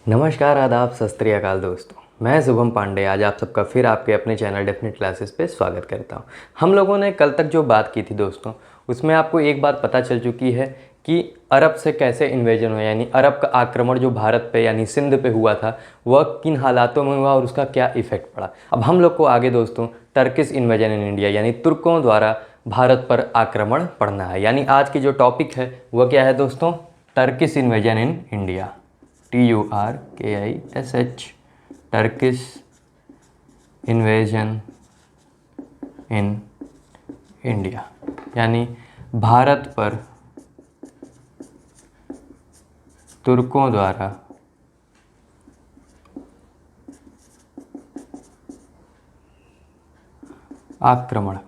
नमस्कार, आदाब, सत श्री अकाल दोस्तों। मैं शुभम पांडे आज आप सबका फिर आपके अपने चैनल डेफिनेट क्लासेस पे स्वागत करता हूं। हम लोगों ने कल तक जो बात की थी दोस्तों, उसमें आपको एक बात पता चल चुकी है कि अरब से कैसे इन्वेजन हुआ, यानी अरब का आक्रमण जो भारत पे यानी सिंध पे हुआ था वह किन हालातों में हुआ और उसका क्या इफेक्ट पड़ा। अब हम लोग को आगे दोस्तों टर्किश इन्वेजन इन इंडिया यानी तुर्कों द्वारा भारत पर आक्रमण पड़ना है। यानी आज की जो टॉपिक है वह क्या है दोस्तों, Turkish invasion in India, TURKISH, Turkish invasion in India, यानी भारत पर तुर्कों द्वारा आक्रमण।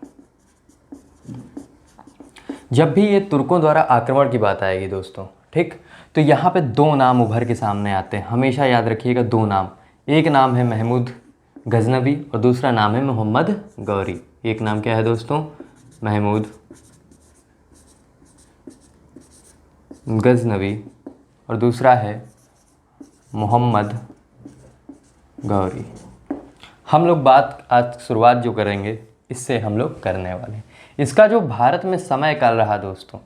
जब भी ये तुर्कों द्वारा आक्रमण की बात आएगी दोस्तों, ठीक, तो यहाँ पे दो नाम उभर के सामने आते हैं। हमेशा याद रखिएगा दो नाम, एक नाम है महमूद गजनवी और दूसरा नाम है मोहम्मद गौरी। एक नाम क्या है दोस्तों, महमूद गजनवी और दूसरा है मोहम्मद गौरी। हम लोग बात आज शुरुआत जो करेंगे इससे हम लोग करने वाले हैं। इसका जो भारत में समय काल रहा दोस्तों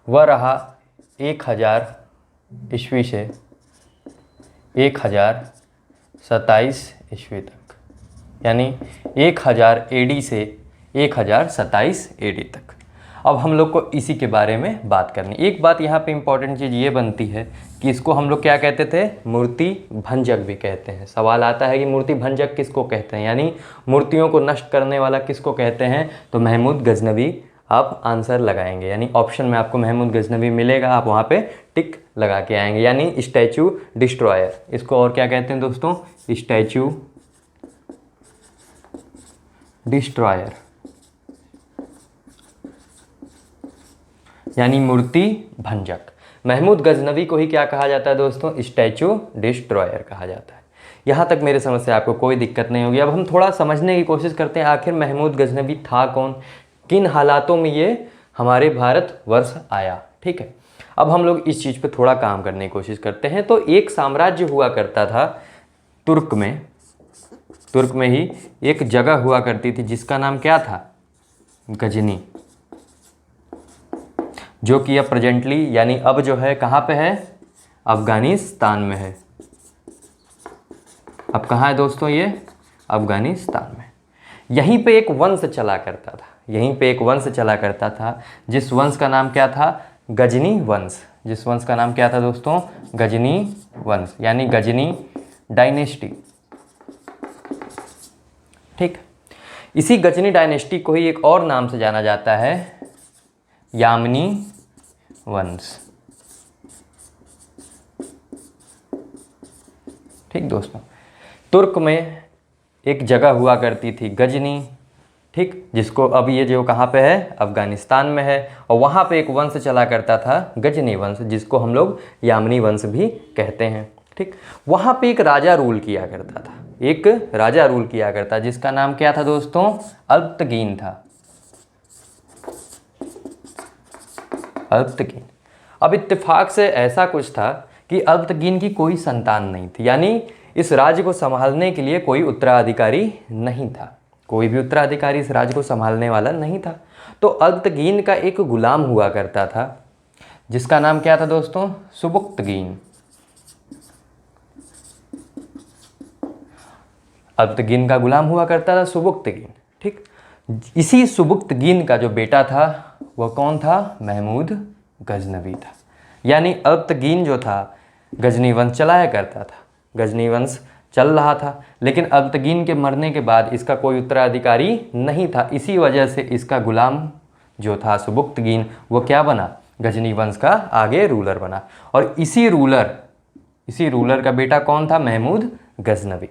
वह रहा 1000 ईस्वी से 1027 ईस्वी तक, यानी 1000 AD से 1027 AD तक। अब हम लोग को इसी के बारे में बात करनी। एक बात यहाँ पे इम्पॉर्टेंट चीज़ ये बनती है कि इसको हम लोग क्या कहते थे, मूर्ति भंजक भी कहते हैं। सवाल आता है कि मूर्ति भंजक किसको कहते हैं, यानी मूर्तियों को नष्ट करने वाला किसको कहते हैं, तो महमूद गजनवी आप आंसर लगाएंगे। यानी ऑप्शन में आपको महमूद गजनवी मिलेगा, आप वहाँ पे टिक लगा के आएंगे। यानी स्टैचू डिस्ट्रॉयर, इसको और क्या कहते हैं दोस्तों, स्टैचू डिस्ट्रॉयर, यानी मूर्ति भंजक। महमूद गजनवी को ही क्या कहा जाता है दोस्तों, स्टैचू डिस्ट्रॉयर कहा जाता है। यहाँ तक मेरे समझ से आपको कोई दिक्कत नहीं होगी। अब हम थोड़ा समझने की कोशिश करते हैं आखिर महमूद गजनवी था कौन, किन हालातों में ये हमारे भारत वर्ष आया। ठीक है, अब हम लोग इस चीज़ पे थोड़ा काम करने की कोशिश करते हैं। तो एक साम्राज्य हुआ करता था तुर्क में ही एक जगह हुआ करती थी जिसका नाम क्या था, गजनी, जो कि अब प्रेजेंटली यानी अब जो है कहाँ पे है, अफगानिस्तान में है। अब कहाँ है दोस्तों ये, अफगानिस्तान में। यहीं पे एक वंश चला करता था, जिस वंश का नाम क्या था, गजनी वंश। जिस वंश का नाम क्या था दोस्तों, गजनी वंश, यानी गजनी डायनेस्टी। ठीक, इसी गजनी डायनेस्टी को ही एक और नाम से जाना जाता है, यामनी वंश। ठीक दोस्तों, तुर्क में एक जगह हुआ करती थी गजनी, ठीक, जिसको अब ये जो कहाँ पे है, अफगानिस्तान में है। और वहाँ पे एक वंश चला करता था गजनी वंश, जिसको हम लोग यामनी वंश भी कहते हैं। ठीक, वहाँ पे एक राजा रूल किया करता, जिसका नाम क्या था दोस्तों, अल्पतकीन था, अल्पतकीन। अब इत्तेफाक से ऐसा कुछ था कि अल्पतकीन की कोई संतान नहीं थी, यानी इस राज्य को संभालने के लिए कोई उत्तराधिकारी नहीं था, कोई भी उत्तराधिकारी इस राज्य को संभालने वाला नहीं था। तो अल्पतकीन का एक गुलाम हुआ करता था जिसका नाम क्या था दोस्तों, सुबुक्तगीन। अल्पतकीन का गुलाम हुआ करता था सुबुक्तगीन। ठीक, इसी सुबुक्तगीन का जो बेटा था वह कौन था, महमूद गजनवी था। यानी अल्पतकीन जो था गजनी वंश चलाया करता था, गजनी वंश चल रहा था, लेकिन अल्पतकीन के मरने के बाद इसका कोई उत्तराधिकारी नहीं था। इसी वजह से इसका गुलाम जो था सुबुक्तगीन वो क्या बना, गजनी वंश का आगे रूलर बना। और इसी रूलर का बेटा कौन था, महमूद गजनवी।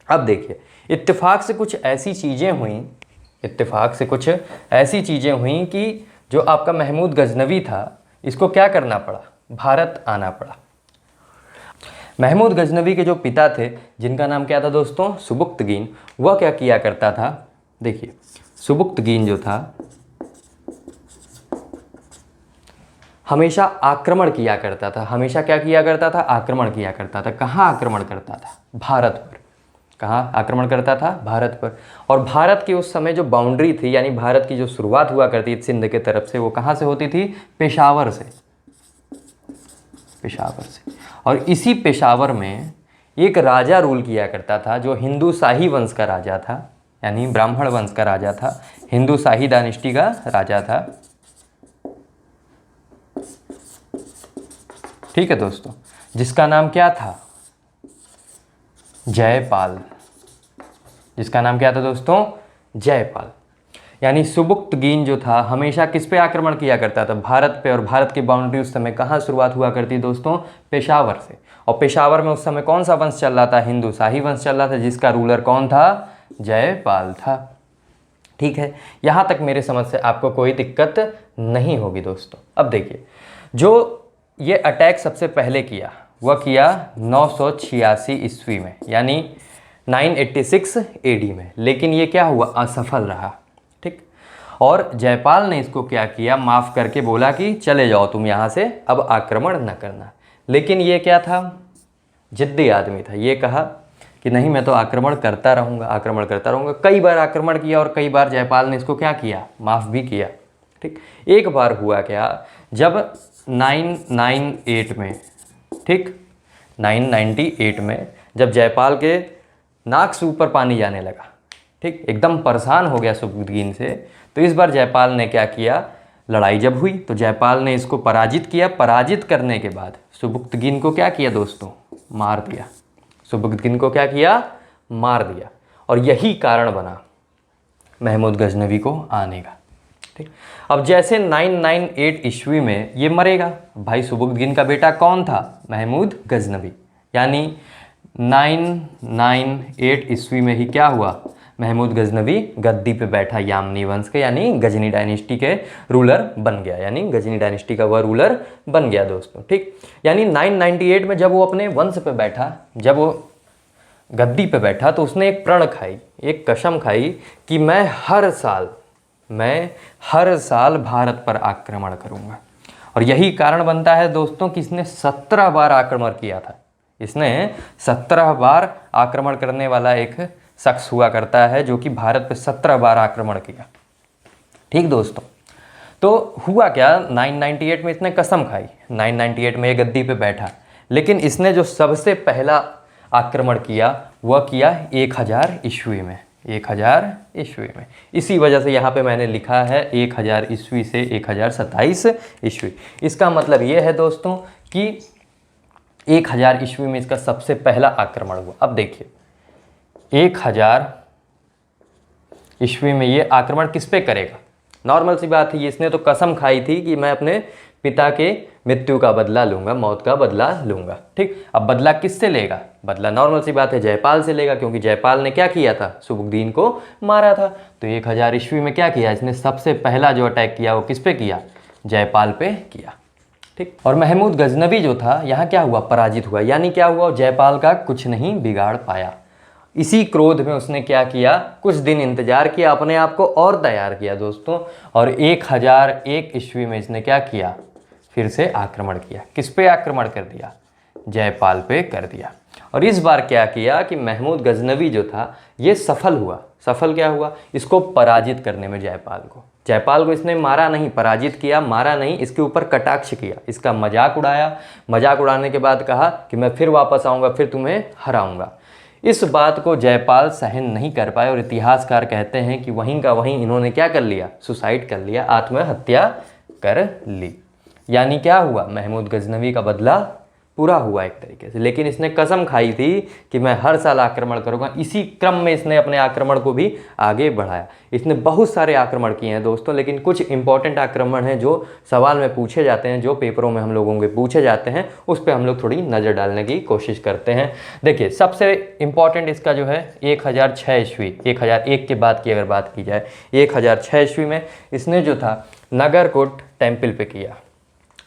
अब देखिए, इत्तेफाक से कुछ ऐसी चीज़ें हुई कि जो आपका महमूद गजनवी था इसको क्या करना पड़ा, भारत आना पड़ा। महमूद गजनवी के जो पिता थे जिनका नाम क्या था दोस्तों, सुबुक्तगीन, वह क्या किया करता था, देखिए सुबुक्तगीन जो था हमेशा आक्रमण किया करता था। हमेशा क्या किया करता था? आक्रमण किया करता था। कहाँ आक्रमण करता था? भारत पर। कहाँ आक्रमण करता था? भारत पर। और भारत की उस समय जो बाउंड्री थी, यानी भारत की जो शुरुआत हुआ करती थी सिंध के तरफ से, वो कहाँ से होती थी? पेशावर से। पेशावर से। और इसी पेशावर में एक राजा रूल किया करता था जो हिंदू शाही वंश का राजा था, यानी ब्राह्मण वंश का राजा था, हिंदू शाही डायनेस्टी का राजा था। ठीक है दोस्तों, जिसका नाम क्या था? जयपाल। जिसका नाम क्या था दोस्तों? जयपाल। यानी सुबुक्तगीन जो था हमेशा किस पे आक्रमण किया करता था? भारत पे। और भारत की बाउंड्री उस समय कहाँ शुरुआत हुआ करती दोस्तों? पेशावर से। और पेशावर में उस समय कौन सा वंश चल रहा था? हिंदू शाही वंश चल रहा था, जिसका रूलर कौन था? जयपाल था। ठीक है, यहाँ तक मेरे समझ से आपको कोई दिक्कत नहीं होगी दोस्तों। अब देखिए, जो ये अटैक सबसे पहले किया वह किया 986 ईस्वी में, यानी 986 एडी में। लेकिन ये क्या हुआ? असफल रहा। ठीक। और जयपाल ने इसको क्या किया? माफ़ करके बोला कि चले जाओ तुम यहाँ से, अब आक्रमण न करना। लेकिन ये क्या था? जिद्दी आदमी था। ये कहा कि नहीं, मैं तो आक्रमण करता रहूँगा, आक्रमण करता रहूँगा। कई बार आक्रमण किया और कई बार जयपाल ने इसको क्या किया? माफ़ भी किया। ठीक। एक बार हुआ क्या, जब 998 में, ठीक, 998 में जब जयपाल के नाक से ऊपर पानी जाने लगा, ठीक, एकदम परेशान हो गया सुबुक्तगीन से, तो इस बार जयपाल ने क्या किया? लड़ाई जब हुई तो जयपाल ने इसको पराजित किया। पराजित करने के बाद सुबुक्तगीन को क्या किया दोस्तों? मार दिया। सुबुक्तगीन को क्या किया? मार दिया। और यही कारण बना महमूद गजनवी को आने का। ठीक। अब जैसे 998 ईस्वी में ये मरेगा, भाई सुबुक्तगीन का बेटा कौन था? महमूद गजनवी। यानी 998 ईस्वी में ही क्या हुआ? महमूद गजनवी गद्दी पे बैठा, यामनी वंश के, यानी गजनी डायनेस्टी के रूलर बन गया, यानी गजनी डायनेस्टी का वह रूलर बन गया दोस्तों। ठीक। यानी 998 में जब वो अपने वंश पे बैठा, जब वो गद्दी पे बैठा, तो उसने एक प्रण खाई, एक कसम खाई कि मैं हर साल भारत पर आक्रमण करूंगा। और यही कारण बनता है दोस्तों कि इसने 17 बार आक्रमण किया था। इसने 17 बार आक्रमण करने वाला एक शख्स हुआ करता है जो कि भारत पे 17 बार आक्रमण किया। ठीक दोस्तों, तो हुआ क्या? 998 में इसने कसम खाई, 998 में ये गद्दी पे बैठा, लेकिन इसने जो सबसे पहला आक्रमण किया वह किया 1000 ईस्वी में। 1000 ईस्वी में। इसी वजह से यहाँ पे मैंने लिखा है 1000 ईस्वी से 1027 ईस्वी। इसका मतलब ये है दोस्तों कि 1000 ईस्वी में इसका सबसे पहला आक्रमण हुआ। अब देखिए, 1000 ईस्वी में ये आक्रमण किस पे करेगा? नॉर्मल सी बात है, इसने तो कसम खाई थी कि मैं अपने पिता के मृत्यु का बदला लूंगा, मौत का बदला लूंगा। ठीक। अब बदला किससे लेगा? बदला नॉर्मल सी बात है जयपाल से लेगा, क्योंकि जयपाल ने क्या किया था? सुबुक्तगीन को मारा था। तो 1000 ईस्वी में क्या किया इसने? सबसे पहला जो अटैक किया वो किस पे किया? जयपाल पे किया। ठीक। और महमूद गजनवी जो था यहाँ क्या हुआ? पराजित हुआ। यानी क्या हुआ? जयपाल का कुछ नहीं बिगाड़ पाया। इसी क्रोध में उसने क्या किया? कुछ दिन इंतजार किया, अपने आप को और तैयार किया दोस्तों, और 1001 ईस्वी में इसने क्या किया? फिर से आक्रमण किया। किस पे आक्रमण कर दिया? जयपाल पे कर दिया। और इस बार क्या किया कि महमूद गजनवी जो था ये सफल हुआ। सफल क्या हुआ? इसको पराजित करने में। जयपाल को इसने मारा नहीं, पराजित किया, मारा नहीं, इसके ऊपर कटाक्ष किया, इसका मजाक उड़ाया। मजाक उड़ाने के बाद कहा कि मैं फिर वापस आऊँगा, फिर तुम्हें हराऊँगा। इस बात को जयपाल सहन नहीं कर पाए और इतिहासकार कहते हैं कि वहीं का वहीं इन्होंने क्या कर लिया? सुसाइड कर लिया, आत्महत्या कर ली। यानी क्या हुआ? महमूद गजनवी का बदला पूरा हुआ एक तरीके से। लेकिन इसने कसम खाई थी कि मैं हर साल आक्रमण करूंगा। इसी क्रम में इसने अपने आक्रमण को भी आगे बढ़ाया। इसने बहुत सारे आक्रमण किए हैं दोस्तों, लेकिन कुछ इंपॉर्टेंट आक्रमण हैं जो सवाल में पूछे जाते हैं, जो पेपरों में हम लोगों के पूछे जाते हैं, उस पर हम लोग थोड़ी नज़र डालने की कोशिश करते हैं। देखिए, सबसे इंपॉर्टेंट इसका जो है 1006 ईस्वी, 1001 के बाद की अगर बात की जाए, 1006 ईस्वी में इसने जो था नागरकोट टेम्पल पे किया,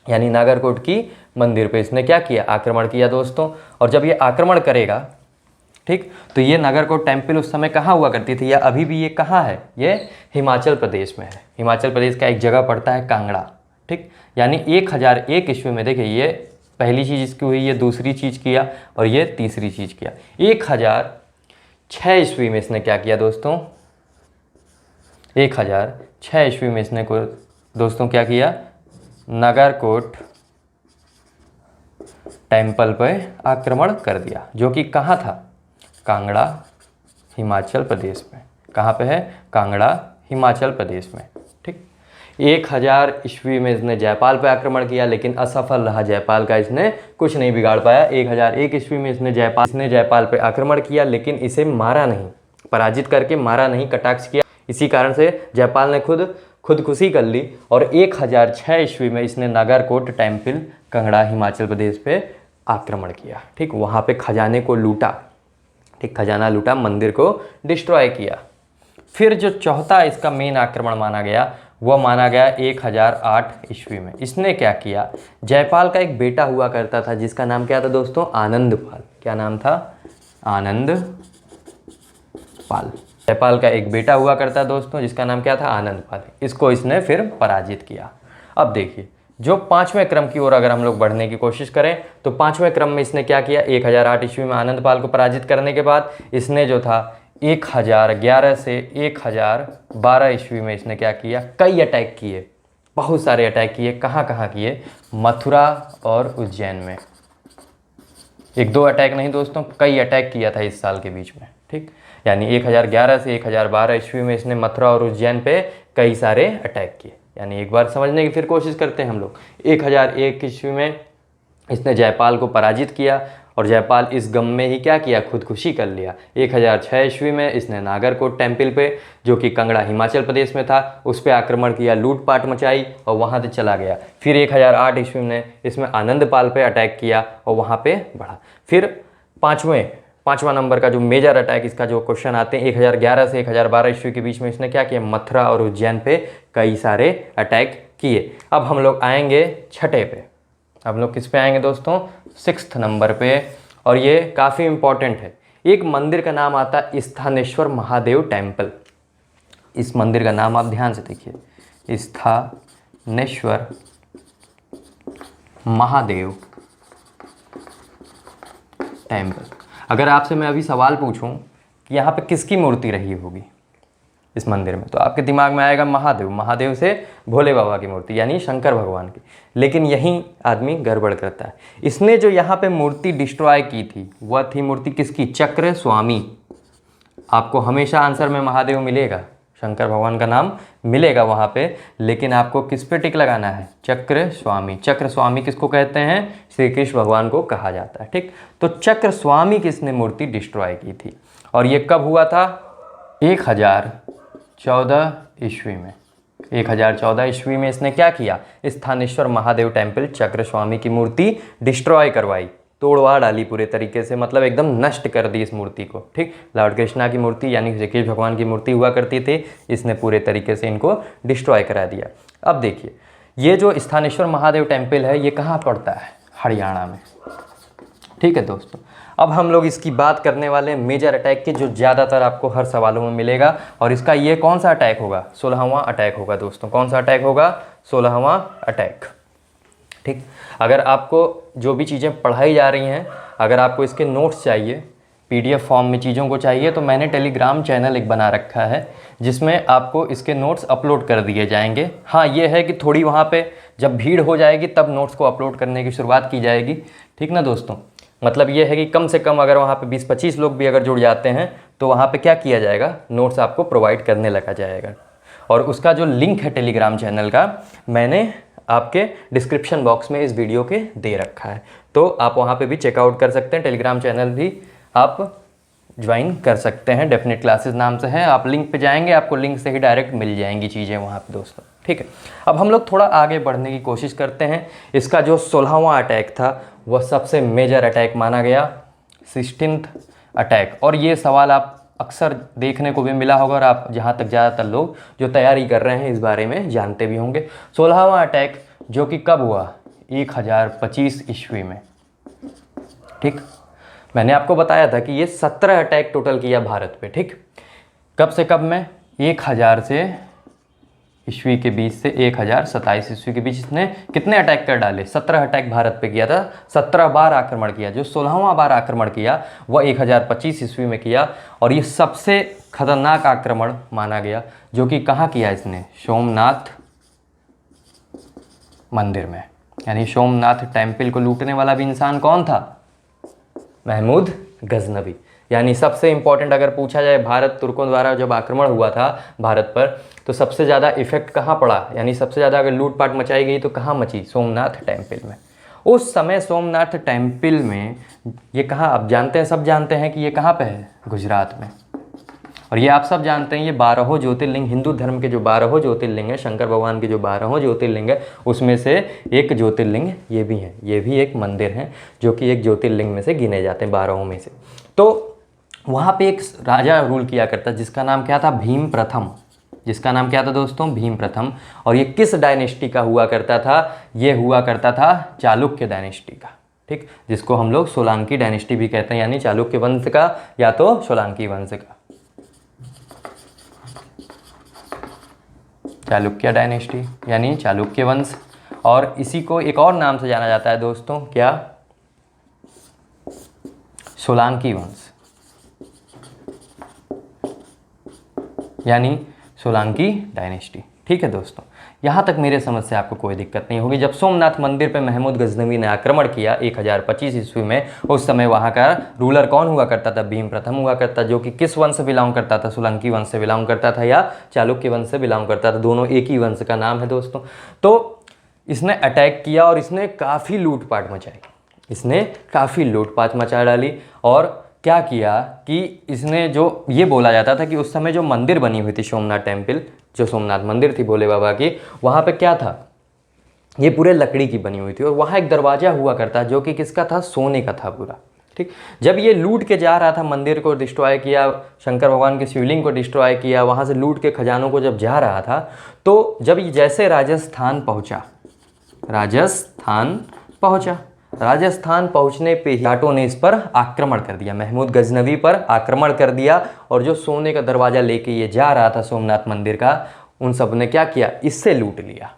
यानी नागरकोट की मंदिर पे इसने क्या किया? आक्रमण किया दोस्तों। और जब ये आक्रमण करेगा, ठीक, तो ये नागरकोट टेम्पल उस समय कहाँ हुआ करती थी, या अभी भी ये कहाँ है? ये हिमाचल प्रदेश में है। हिमाचल प्रदेश का एक जगह पड़ता है कांगड़ा। ठीक। यानी 1001 ईस्वी में, देखिए ये पहली चीज़ इसकी हुई, ये दूसरी चीज़ किया और ये तीसरी चीज़ किया। 1006 ईस्वी में इसने क्या किया दोस्तों, 1006 ईस्वी में इसने को दोस्तों क्या किया, नागरकोट टेम्पल पर आक्रमण कर दिया, जो कि कहाँ था, कांगड़ा हिमाचल प्रदेश में। कहाँ पे है, कांगड़ा हिमाचल प्रदेश में। ठीक, 1000 ईस्वी में इसने जयपाल पे आक्रमण किया, लेकिन असफल रहा जयपाल का, इसने कुछ नहीं बिगाड़ पाया। 1001 ईस्वी में इसने जयपाल पे आक्रमण किया, लेकिन इसे मारा नहीं, पराजित करके मारा नहीं, कटाक्ष किया। इसी कारण से जयपाल ने खुदकुशी कर ली और 1006 ईस्वी में इसने नागरकोट टेम्पल कांगड़ा हिमाचल प्रदेश पे आक्रमण किया। ठीक, वहाँ पे खजाने को लूटा, ठीक, खजाना लूटा, मंदिर को डिस्ट्रॉय किया। फिर जो चौथा इसका मेन आक्रमण माना गया, वह माना गया 1008 ईस्वी में। इसने क्या किया, जयपाल का एक बेटा हुआ करता था जिसका नाम क्या था दोस्तों, आनंदपाल। क्या नाम था, आनंदपाल। जयपाल का एक बेटा हुआ करता दोस्तों जिसका नाम क्या था, आनंदपाल। इसको इसने फिर पराजित किया। अब देखिए, जो 5वें क्रम की ओर अगर हम लोग बढ़ने की कोशिश करें तो 5वें क्रम में इसने क्या किया, 1008 ईस्वी में आनंदपाल को पराजित करने के बाद इसने जो था 1011 से 1012 ईस्वी में इसने क्या किया, कई अटैक किए, बहुत सारे अटैक किए। कहाँ कहाँ किए, मथुरा और उज्जैन में। एक दो अटैक नहीं दोस्तों, कई अटैक किया था इस साल के बीच में। ठीक, यानी 1011 से 1012 ईस्वी में इसने मथुरा और उज्जैन पे कई सारे अटैक किए। यानी एक बार समझने की फिर कोशिश करते हैं हम लोग। 1001 ईस्वी में इसने जयपाल को पराजित किया और जयपाल इस गम में ही क्या किया, खुदकुशी कर लिया। 1006 ईस्वी में इसने नागरकोट टेम्पल पे, जो कि कांगड़ा हिमाचल प्रदेश में था, उस पर आक्रमण किया, लूटपाट मचाई और वहाँ से चला गया। फिर 1008 ईस्वी में इसमें आनंदपाल पे अटैक किया और वहाँ पे बढ़ा। फिर पाँचवा नंबर का जो मेजर अटैक, इसका जो क्वेश्चन आते हैं, 1011 से 1012 ईस्वी के बीच में इसने क्या किया, मथुरा और उज्जैन पे कई सारे अटैक किए। अब हम लोग आएंगे छठे पे। अब लोग किस पे आएंगे दोस्तों, 6th नंबर पे, और ये काफ़ी इम्पॉर्टेंट है। एक मंदिर का नाम आता है स्थानेश्वर महादेव टेम्पल। इस मंदिर का नाम आप ध्यान से देखिए, स्थानेश्वर महादेव टेम्पल। अगर आपसे मैं अभी सवाल पूछूं कि यहाँ पे किसकी मूर्ति रही होगी इस मंदिर में, तो आपके दिमाग में आएगा महादेव। महादेव से भोले बाबा की मूर्ति, यानी शंकर भगवान की। लेकिन यही आदमी गड़बड़ करता है। इसने जो यहाँ पे मूर्ति डिस्ट्रॉय की थी, वह थी मूर्ति किसकी, चक्र स्वामी। आपको हमेशा आंसर में महादेव मिलेगा, शंकर भगवान का नाम मिलेगा वहाँ पे, लेकिन आपको किस पे टिक लगाना है, चक्र स्वामी। चक्र स्वामी किसको कहते हैं, श्री कृष्ण भगवान को कहा जाता है। ठीक, तो चक्र स्वामी किसने मूर्ति डिस्ट्रॉय की थी, और ये कब हुआ था, 1014 ईस्वी में। 1014 ईस्वी में इसने क्या किया, स्थानेश्वर महादेव टेम्पल चक्र स्वामी की मूर्ति डिस्ट्रॉय करवाई, तोड़वा डाली पूरे तरीके से, मतलब एकदम नष्ट कर दी इस मूर्ति को। ठीक, लॉर्ड कृष्णा की मूर्ति यानी श्री कृष्ण भगवान की मूर्ति हुआ करती थी, इसने पूरे तरीके से इनको डिस्ट्रॉय करा दिया। अब देखिए, ये जो स्थानेश्वर महादेव टेम्पल है, ये कहाँ पड़ता है, हरियाणा में। ठीक है दोस्तों, अब हम लोग इसकी बात करने वाले हैं मेजर अटैक की, जो ज़्यादातर आपको हर सवालों में मिलेगा। और इसका ये कौन सा अटैक होगा, 16वां अटैक होगा दोस्तों। कौन सा अटैक होगा, 16वां अटैक। ठीक, अगर आपको जो भी चीज़ें पढ़ाई जा रही हैं, अगर आपको इसके नोट्स चाहिए, PDF फॉर्म में चीज़ों को चाहिए, तो मैंने टेलीग्राम चैनल एक बना रखा है जिसमें आपको इसके नोट्स अपलोड कर दिए जाएंगे। हाँ, ये है कि थोड़ी वहाँ पे जब भीड़ हो जाएगी तब नोट्स को अपलोड करने की शुरुआत की जाएगी। ठीक ना दोस्तों, मतलब ये है कि कम से कम अगर वहाँ पे 20-25 लोग भी अगर जुड़ जाते हैं तो वहाँ पे क्या किया जाएगा, नोट्स आपको प्रोवाइड करने लगा जाएगा। और उसका जो लिंक है टेलीग्राम चैनल का, मैंने आपके डिस्क्रिप्शन बॉक्स में इस वीडियो के दे रखा है, तो आप वहाँ पे भी चेकआउट कर सकते हैं। टेलीग्राम चैनल भी आप ज्वाइन कर सकते हैं, डेफिनेट क्लासेस नाम से है। आप लिंक पे जाएंगे, आपको लिंक से ही डायरेक्ट मिल जाएंगी चीज़ें वहाँ पे दोस्तों। ठीक है, अब हम लोग थोड़ा आगे बढ़ने की कोशिश करते हैं। इसका जो 16वां अटैक था, वह सबसे मेजर अटैक माना गया, 16th अटैक। और ये सवाल आप अक्सर देखने को भी मिला होगा, और आप जहाँ तक ज़्यादातर लोग जो तैयारी कर रहे हैं इस बारे में जानते भी होंगे। 16वां अटैक जो कि कब हुआ, 1025 ईस्वी में। ठीक, मैंने आपको बताया था कि ये 17 अटैक टोटल किया भारत पे। ठीक, कब से कब में, 1000 से ईस्वी के बीच से 1027 ईस्वी के बीच इसने कितने अटैक कर डाले? 17 अटैक भारत पे किया था, 17 बार आक्रमण किया। जो 16वां बार आक्रमण किया वह 1025 ईस्वी में किया, और ये सबसे खतरनाक आक्रमण माना गया, जो कि कहाँ किया इसने? सोमनाथ मंदिर में। यानी सोमनाथ टेम्पल को लूटने वाला भी इंसान कौन था? महमूद गजनवी। यानी सबसे इंपॉर्टेंट अगर पूछा जाए, भारत तुर्कों द्वारा जब आक्रमण हुआ था भारत पर, तो सबसे ज़्यादा इफेक्ट कहाँ पड़ा? यानी सबसे ज़्यादा अगर लूटपाट मचाई गई तो कहाँ मची? सोमनाथ टेम्पल में। उस समय सोमनाथ टेम्पल में ये कहाँ, आप जानते हैं, सब जानते हैं कि ये कहाँ पे है? गुजरात में। और ये आप सब जानते हैं, ये 12 ज्योतिर्लिंग, हिंदू धर्म के जो 12 ज्योतिर्लिंग है, शंकर भगवान के जो 12 ज्योतिर्लिंग है, उसमें से एक ज्योतिर्लिंग ये भी है। ये भी एक मंदिर है जो कि एक ज्योतिर्लिंग में से गिने जाते हैं, 12 में से। तो वहाँ पे एक राजा रूल किया करता, जिसका नाम क्या था? भीम प्रथम। जिसका नाम क्या था दोस्तों? भीम प्रथम। और ये किस डायनेस्टी का हुआ करता था? ये हुआ करता था चालुक्य डायनेस्टी का, ठीक, जिसको हम लोग सोलांकी डायनेस्टी भी कहते हैं, यानी चालुक्य वंश का या तो सोलांकी वंश का, चालुक्य डायनेस्टी यानी चालुक्य वंश। और इसी को एक और नाम से जाना जाता है दोस्तों, क्या? सोलांकी वंश, यानी सोलांकी डायनेस्टी। ठीक है दोस्तों, यहाँ तक मेरे समझ से आपको कोई दिक्कत नहीं होगी। जब सोमनाथ मंदिर पे महमूद गजनवी ने आक्रमण किया 1025 ईस्वी में, उस समय वहाँ का रूलर कौन हुआ करता था? भीम प्रथम हुआ करता, जो कि किस वंश से बिलोंग करता था? सोलंकी वंश से बिलोंग करता था या चालुक्य वंश से बिलोंग करता था? दोनों एक ही वंश का नाम है दोस्तों। तो इसने अटैक किया और इसने काफ़ी लूटपाट मचाई, इसने काफ़ी लूटपाट मचा डाली। और क्या किया कि इसने, जो ये बोला जाता था कि उस समय जो मंदिर बनी हुई थी सोमनाथ टेम्पल, जो सोमनाथ मंदिर थी भोले बाबा की, वहाँ पे क्या था? ये पूरे लकड़ी की बनी हुई थी, और वहाँ एक दरवाज़ा हुआ करता जो कि किसका था? सोने का था पूरा, ठीक। जब ये लूट के जा रहा था, मंदिर को डिस्ट्रॉय किया, शंकर भगवान के शिवलिंग को डिस्ट्रॉय किया, वहाँ से लूट के खजानों को जब जा रहा था, तो जब ये जैसे राजस्थान पहुंचने पे जाटों ने इस पर आक्रमण कर दिया, महमूद गजनवी पर आक्रमण कर दिया। और जो सोने का दरवाज़ा लेके ये जा रहा था सोमनाथ मंदिर का, उन सब ने क्या किया? इससे लूट लिया।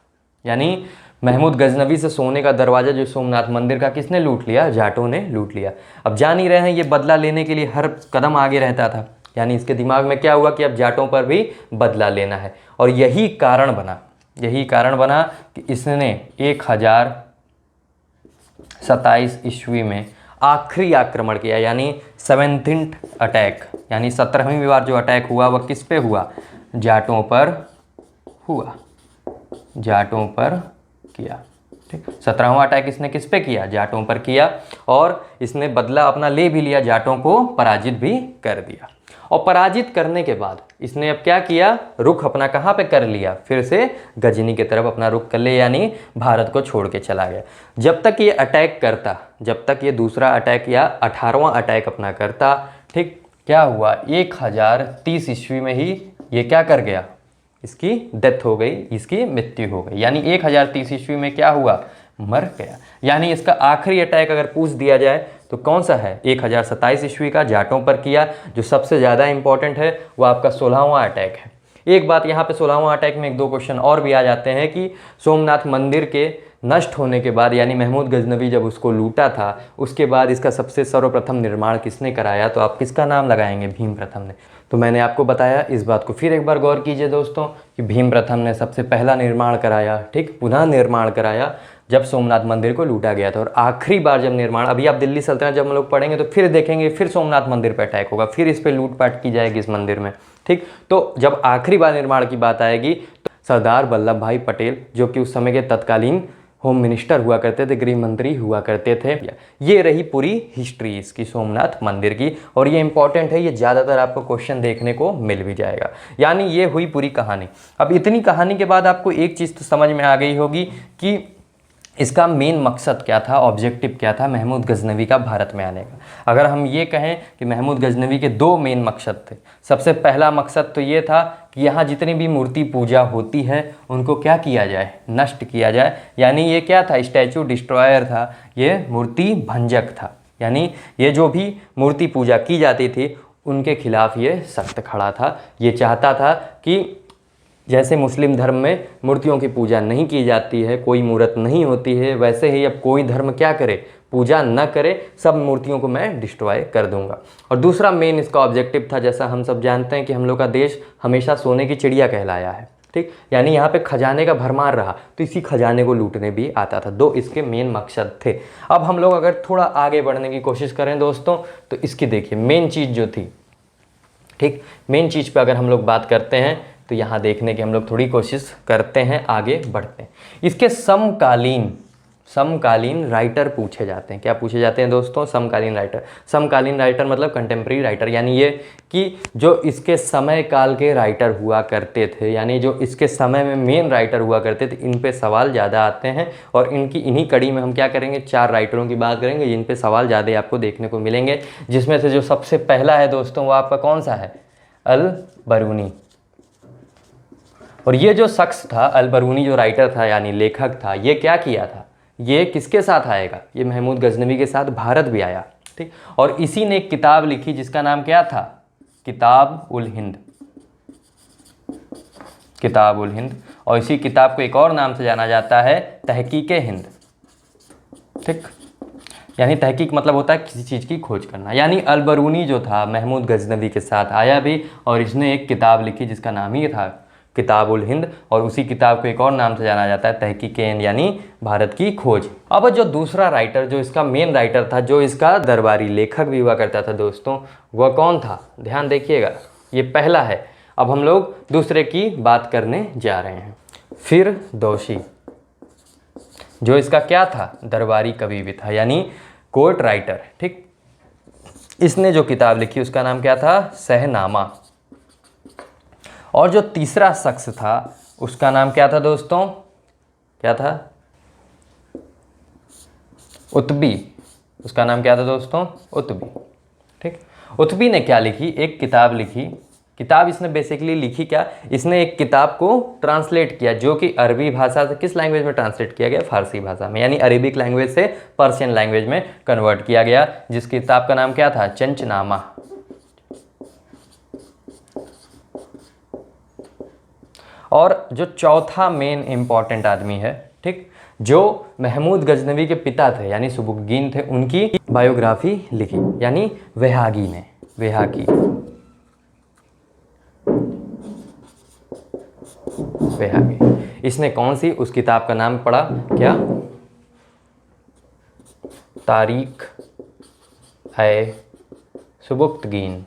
यानी महमूद गजनवी से सोने का दरवाज़ा जो सोमनाथ मंदिर का किसने लूट लिया? जाटों ने लूट लिया। अब जान ही रहे हैं, ये बदला लेने के लिए हर कदम आगे रहता था। यानी इसके दिमाग में क्या हुआ कि अब जाटों पर भी बदला लेना है। और यही कारण बना कि इसने 1027 ईस्वी में आखिरी आक्रमण किया, यानी 17th अटैक, यानी 17वीं बार जो अटैक हुआ वह किस पे हुआ? जाटों पर हुआ, जाटों पर किया, ठीक। 17वां अटैक इसने किस पे किया? जाटों पर किया। और इसने बदला अपना ले भी लिया, जाटों को पराजित भी कर दिया। और पराजित करने के बाद इसने अब क्या किया? रुख अपना कहाँ पे कर लिया? फिर से गजनी की तरफ अपना रुख कर लिया, यानी भारत को छोड़ के चला गया। जब तक ये अटैक करता, जब तक ये दूसरा अटैक या 18वां अटैक अपना करता, ठीक, क्या हुआ? 1030 ईस्वी में ही ये क्या कर गया? इसकी डेथ हो गई, इसकी मृत्यु हो गई। यानी 1030 ईस्वी में क्या हुआ? मर गया। यानी इसका आखिरी अटैक अगर पूछ दिया जाए तो कौन सा है? 1027 ईस्वी का, जाटों पर किया। जो सबसे ज़्यादा इंपॉर्टेंट है वो आपका 16वां अटैक है। एक बात यहाँ पे 16वां अटैक में 1-2 क्वेश्चन और भी आ जाते हैं कि सोमनाथ मंदिर के नष्ट होने के बाद, यानी महमूद गजनवी जब उसको लूटा था, उसके बाद इसका सबसे सर्वप्रथम निर्माण किसने कराया? तो आप किसका नाम लगाएंगे? भीम प्रथम ने। तो मैंने आपको बताया, इस बात को फिर एक बार गौर कीजिए दोस्तों कि भीम प्रथम ने सबसे पहला निर्माण कराया, ठीक, पुनः निर्माण कराया जब सोमनाथ मंदिर को लूटा गया था। और आखिरी बार जब निर्माण, अभी आप दिल्ली सल्तनत जब हम लोग पढ़ेंगे तो फिर देखेंगे, फिर सोमनाथ मंदिर पर अटैक होगा, फिर इस पर लूटपाट की जाएगी इस मंदिर में, ठीक। तो जब आखिरी बार निर्माण की बात आएगी तो सरदार वल्लभ भाई पटेल, जो कि उस समय के तत्कालीन होम मिनिस्टर हुआ करते थे, गृह मंत्री हुआ करते थे। ये रही पूरी हिस्ट्री इसकी, सोमनाथ मंदिर की। और ये इंपॉर्टेंट है, ये ज़्यादातर आपको क्वेश्चन देखने को मिल भी जाएगा। यानी ये हुई पूरी कहानी। अब इतनी कहानी के बाद आपको एक चीज़ तो समझ में आ गई होगी कि इसका मेन मकसद क्या था, ऑब्जेक्टिव क्या था महमूद गजनवी का भारत में आने का। अगर हम ये कहें कि महमूद गजनवी के 2 मेन मकसद थे। सबसे पहला मकसद तो ये था कि यहाँ जितनी भी मूर्ति पूजा होती है उनको क्या किया जाए? नष्ट किया जाए। यानी ये क्या था? स्टैचू डिस्ट्रॉयर था, ये मूर्ति भंजक था। यानी ये जो भी मूर्ति पूजा की जाती थी उनके खिलाफ ये सख्त खड़ा था। ये चाहता था कि जैसे मुस्लिम धर्म में मूर्तियों की पूजा नहीं की जाती है, कोई मूर्त नहीं होती है, वैसे ही अब कोई धर्म क्या करे, पूजा न करे, सब मूर्तियों को मैं डिस्ट्रॉय कर दूंगा। और दूसरा मेन इसका ऑब्जेक्टिव था, जैसा हम सब जानते हैं कि हम लोग का देश हमेशा सोने की चिड़िया कहलाया है, ठीक, यानी यहाँ पे खजाने का भरमार रहा, तो इसी खजाने को लूटने भी आता था। दो इसके मेन मकसद थे। अब हम लोग अगर थोड़ा आगे बढ़ने की कोशिश करें दोस्तों, तो इसकी देखिए मेन चीज़ जो थी, ठीक, मेन चीज़ पे अगर हम लोग बात करते हैं तो यहाँ देखने की हम लोग थोड़ी कोशिश करते हैं, आगे बढ़ते हैं। इसके समकालीन राइटर पूछे जाते हैं। क्या पूछे जाते हैं दोस्तों? समकालीन राइटर। समकालीन राइटर मतलब कंटेम्प्रेरी राइटर, यानी ये कि जो इसके समय काल के राइटर हुआ करते थे, यानी जो इसके समय में मेन राइटर हुआ करते थे, इन पे सवाल ज़्यादा आते हैं। और इन्हीं कड़ी में हम क्या करेंगे, 4 राइटरों की बात करेंगे जिन पे सवाल ज़्यादा आपको देखने को मिलेंगे, जिसमें से जो सबसे पहला है दोस्तों वो आपका कौन सा है? अल बरूनी। और ये जो शख्स था अल बरूनी, जो राइटर था यानी लेखक था, ये क्या किया था, ये किसके साथ आएगा? ये महमूद गजनवी के साथ भारत भी आया, ठीक। और इसी ने एक किताब लिखी जिसका नाम क्या था? किताब उल हिंद। किताब उल हिंद। और इसी किताब को एक और नाम से जाना जाता है, तहकीक हिंद, ठीक। यानी तहकीक मतलब होता है किसी चीज़ की खोज करना। यानी अल बरूनी जो था महमूद गजनवी के साथ आया भी, और इसने एक किताब लिखी जिसका नाम ही था किताब उल हिंद, और उसी किताब को एक और नाम से जाना जाता है तहकीक हिंद, यानी भारत की खोज। अब जो दूसरा राइटर, जो इसका मेन राइटर था, जो इसका दरबारी लेखक भी हुआ करता था दोस्तों, वह कौन था? ध्यान देखिएगा, ये पहला है। अब हम लोग दूसरे की बात करने जा रहे हैं। फिरदौसी, जो इसका क्या था? दरबारी कवि भी था, यानी कोर्ट राइटर, ठीक। इसने जो किताब लिखी उसका नाम क्या था? शहनामा। और जो तीसरा शख्स था उसका नाम क्या था दोस्तों? क्या था? उत्बी। उसका नाम क्या था दोस्तों? उत्बी, ठीक। उत्बी ने क्या लिखी? एक किताब लिखी। किताब इसने बेसिकली लिखी क्या? इसने एक किताब को ट्रांसलेट किया, जो कि अरबी भाषा से किस लैंग्वेज में ट्रांसलेट किया गया? फारसी भाषा में, यानी अरेबिक लैंग्वेज से पर्शियन लैंग्वेज में कन्वर्ट किया गया, जिस किताब का नाम क्या था? चंचनामा। और जो चौथा मेन इंपॉर्टेंट आदमी है, ठीक, जो महमूद गजनवी के पिता थे यानी सुबुक्कीन थे, उनकी बायोग्राफी लिखी, यानी वेहागी ने। वेहागी। इसने कौन सी? उस किताब का नाम पढ़ा क्या? तारीख है सुबुक्तगीन।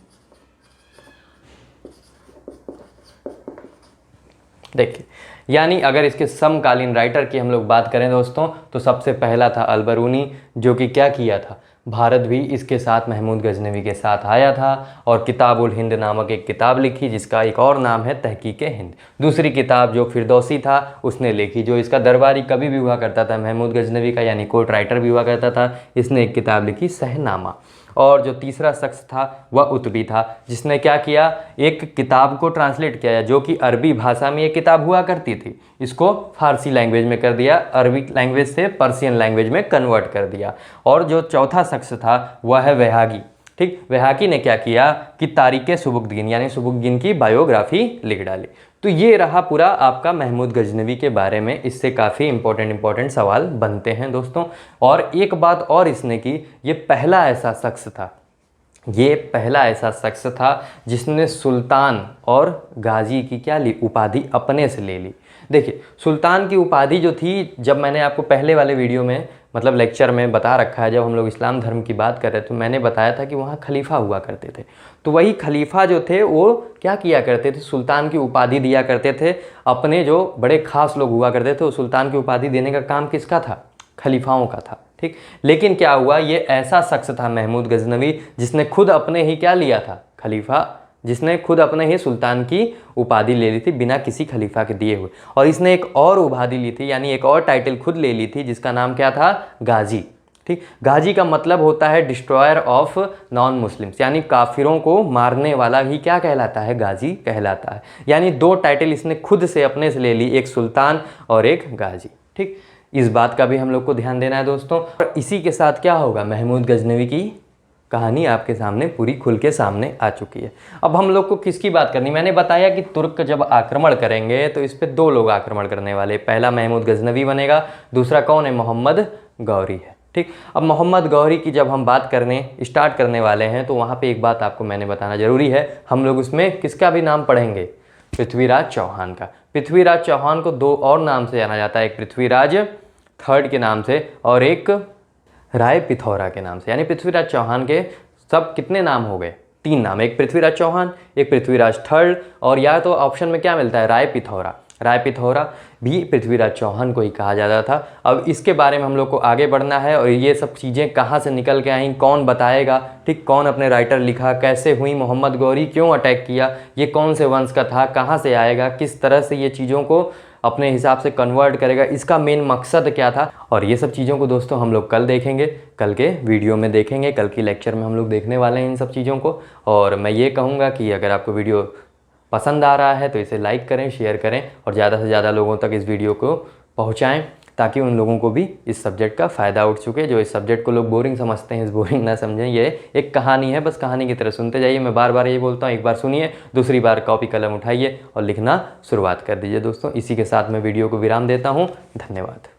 देखिए, यानी अगर इसके समकालीन राइटर की हम लोग बात करें दोस्तों, तो सबसे पहला था अल बरूनी, जो कि क्या किया था? भारत भी इसके साथ महमूद गजनवी के साथ आया था, और किताब उल हिंद नामक एक किताब लिखी जिसका एक और नाम है तहकीक हिंद। दूसरी किताब जो फिरदौसी था उसने लिखी, जो इसका दरबारी कवि भी हुआ करता था महमूद गजनवी का, यानी कोर्ट राइटर भी हुआ करता था, इसने एक किताब लिखी शहनामा। और जो तीसरा शख्स था वह उत्बी था, जिसने क्या किया? एक किताब को ट्रांसलेट किया, जो कि अरबी भाषा में एक किताब हुआ करती थी, इसको फारसी लैंग्वेज में कर दिया, अरबी लैंग्वेज से पर्शियन लैंग्वेज में कन्वर्ट कर दिया। और जो चौथा शख्स था वह है वेहागी, ठीक। वेहागी ने क्या किया कि तारीख सुबुक्तगीन यानी सुबुक्तगीन की बायोग्राफी लिख डाली। तो ये रहा पूरा आपका महमूद गजनवी के बारे में। इससे काफ़ी इंपॉर्टेंट सवाल बनते हैं दोस्तों। और एक बात और इसने की, ये पहला ऐसा शख्स था जिसने सुल्तान और गाजी की क्या ली? उपाधि अपने से ले ली। देखिए, सुल्तान की उपाधि जो थी, जब मैंने आपको पहले वाले वीडियो में मतलब लेक्चर में बता रखा है, जब हम लोग इस्लाम धर्म की बात कर रहे थे, तो मैंने बताया था कि वहाँ खलीफा हुआ करते थे। तो वही खलीफा जो थे वो क्या किया करते थे? सुल्तान की उपाधि दिया करते थे। अपने जो बड़े खास लोग हुआ करते थे, वो सुल्तान की उपाधि देने का काम किसका था? खलीफाओं का था, ठीक। लेकिन क्या हुआ, ये ऐसा शख्स था महमूद गजनवी जिसने खुद अपने ही क्या लिया था? खलीफा, जिसने खुद अपने ही सुल्तान की उपाधि ले ली थी बिना किसी खलीफा के दिए हुए। और इसने एक और उपाधि ली थी, यानी एक और टाइटल खुद ले ली थी, जिसका नाम क्या था? गाजी, ठीक। गाजी का मतलब होता है डिस्ट्रॉयर ऑफ नॉन मुस्लिम्स, यानी काफिरों को मारने वाला ही क्या कहलाता है? गाजी कहलाता है। यानी 2 टाइटल इसने खुद से अपने से ले ली, एक सुल्तान और एक गाजी, ठीक। इस बात का भी हम लोग को ध्यान देना है दोस्तों। और इसी के साथ क्या होगा? महमूद गजनवी की कहानी आपके सामने पूरी खुल के सामने आ चुकी है। अब हम लोग को किसकी बात करनी, मैंने बताया कि तुर्क जब आक्रमण करेंगे तो इस पे दो लोग आक्रमण करने वाले, पहला महमूद गजनवी बनेगा, दूसरा कौन है, मोहम्मद गौरी है। ठीक, अब मोहम्मद गौरी की जब हम बात करने स्टार्ट करने वाले हैं तो वहाँ पे एक बात आपको मैंने बताना ज़रूरी है, हम लोग उसमें किसका भी नाम पढ़ेंगे, पृथ्वीराज चौहान का। पृथ्वीराज चौहान को दो और नाम से जाना जाता है, एक पृथ्वीराज थर्ड के नाम से और एक राय पिथौरा के नाम से। यानी पृथ्वीराज चौहान के सब कितने नाम हो गए, तीन नाम, एक पृथ्वीराज चौहान, एक पृथ्वीराज थर्ड, और या तो ऑप्शन में क्या मिलता है, राय पिथौरा। राय पिथौरा भी पृथ्वीराज चौहान को ही कहा जाता था। अब इसके बारे में हम लोग को आगे बढ़ना है और ये सब चीज़ें कहाँ से निकल के आई, कौन बताएगा, ठीक, कौन अपने राइटर लिखा, कैसे हुई, मोहम्मद गौरी क्यों अटैक किया, ये कौन से वंश का था, कहाँ से आएगा, किस तरह से ये चीज़ों को अपने हिसाब से कन्वर्ट करेगा, इसका मेन मकसद क्या था, और ये सब चीज़ों को दोस्तों हम लोग कल देखेंगे, कल के वीडियो में देखेंगे, कल की लेक्चर में हम लोग देखने वाले हैं इन सब चीज़ों को। और मैं ये कहूँगा कि अगर आपको वीडियो पसंद आ रहा है तो इसे लाइक करें, शेयर करें और ज़्यादा से ज़्यादा लोगों तक इस वीडियो को पहुँचाएँ, ताकि उन लोगों को भी इस सब्जेक्ट का फ़ायदा उठ चुके। जो इस सब्जेक्ट को लोग बोरिंग समझते हैं, इस बोरिंग ना समझें, ये एक कहानी है, बस कहानी की तरह सुनते जाइए। मैं बार बार ये बोलता हूँ, एक बार सुनिए, दूसरी बार कॉपी कलम उठाइए और लिखना शुरुआत कर दीजिए। दोस्तों इसी के साथ मैं वीडियो को विराम देता हूँ। धन्यवाद।